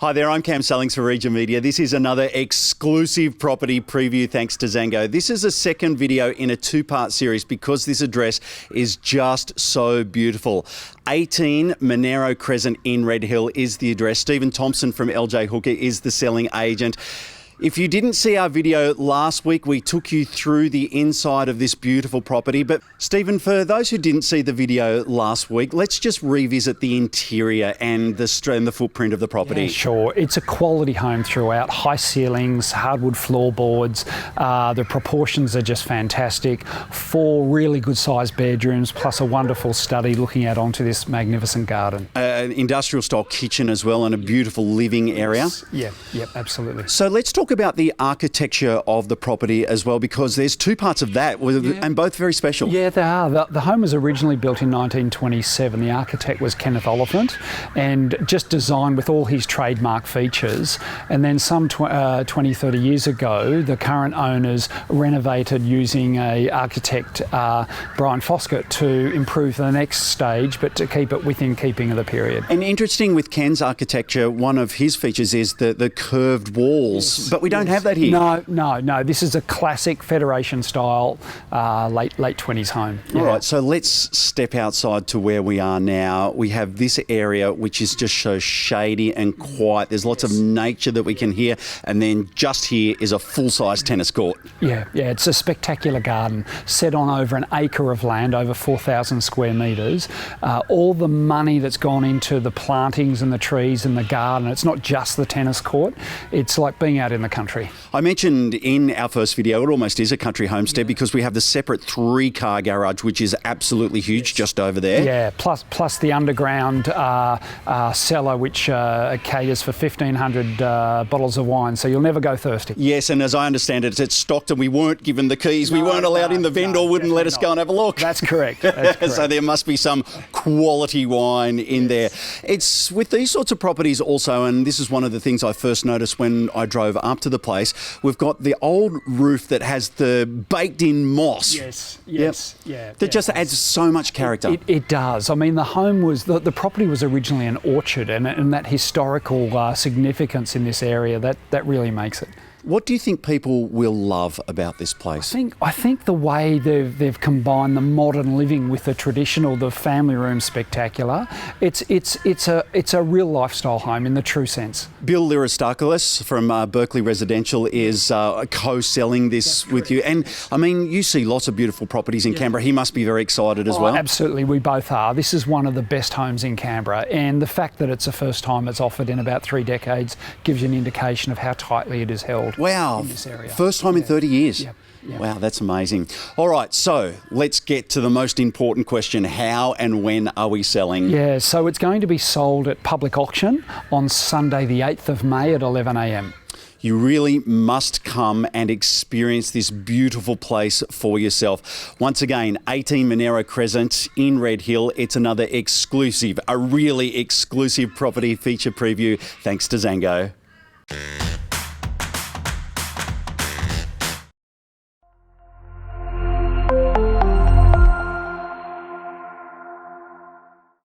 Hi there, I'm Cam Sellings for Region Media. This is another exclusive property preview thanks to Zango. This is a second video in a two-part series because this address is just so beautiful. 18 Monaro Crescent in Red Hill is the address. Stephen Thompson from LJ Hooker is the selling agent. If you didn't see our video last week, we took you through the inside of this beautiful property. But Stephen, for those who didn't see the video last week, let's just revisit the interior and the footprint of the property. Yeah, sure. It's a quality home throughout. High ceilings, hardwood floorboards. The proportions are just fantastic. 4 really good sized bedrooms, plus a wonderful study looking out onto this magnificent garden. An industrial style kitchen as well, and a beautiful living area. Yep, absolutely. So let's talk about the architecture of the property as well, because there's two parts of that, and both very special. Yeah, they are. The home was originally built in 1927. The architect was Kenneth Oliphant, and just designed with all his trademark features. And then some 20, 30 years ago, the current owners renovated using a architect, Brian Foskett, to improve the next stage, but to keep it within keeping of the period. And interesting with Ken's architecture, one of his features is the curved walls. Yes. But we don't have that here. No. This is a classic Federation style late 20s home. Yeah. All right, so let's step outside to where we are now. We have this area which is just so shady and quiet. There's lots of nature that we can hear, and then just here is a full-size tennis court. Yeah, it's a spectacular garden set on over an acre of land, over 4,000 square metres. All the money that's gone into the plantings and the trees and the garden. It's not just the tennis court. It's like being out in the country. I mentioned in our first video, it almost is a country homestead because we have the separate 3-car garage, which is absolutely huge just over there. Yeah, plus the underground cellar, which caters for 1,500 bottles of wine, so you'll never go thirsty. Yes, and as I understand it, it's stocked and we weren't given the keys. We weren't allowed in. The vendor wouldn't let us go and have a look. That's correct. So there must be some quality wine in there. It's with these sorts of properties also, and this is one of the things I first noticed when I drove up to the place, we've got the old roof that has the baked-in moss. Yes. That just adds so much character. It does. I mean, the home was, the property was originally an orchard, and that historical significance in this area, that really makes it. What do you think people will love about this place? I think the way they've combined the modern living with the traditional, the family room's spectacular. It's a real lifestyle home in the true sense. Bill Lyrostakis from Berkely Residential is co-selling this with you. And I mean, you see lots of beautiful properties in Canberra. He must be very excited as well. Absolutely, we both are. This is one of the best homes in Canberra, and the fact that it's the first time it's offered in about 3 decades gives you an indication of how tightly it is held. Wow, in this area. First time in 30 years. Yep. Wow, that's amazing. All right, so let's get to the most important question. How and when are we selling? Yeah, so it's going to be sold at public auction on Sunday the 8th of May at 11 a.m. You really must come and experience this beautiful place for yourself. Once again, 18 Monaro Crescent in Red Hill. It's another a really exclusive property feature preview thanks to Zango.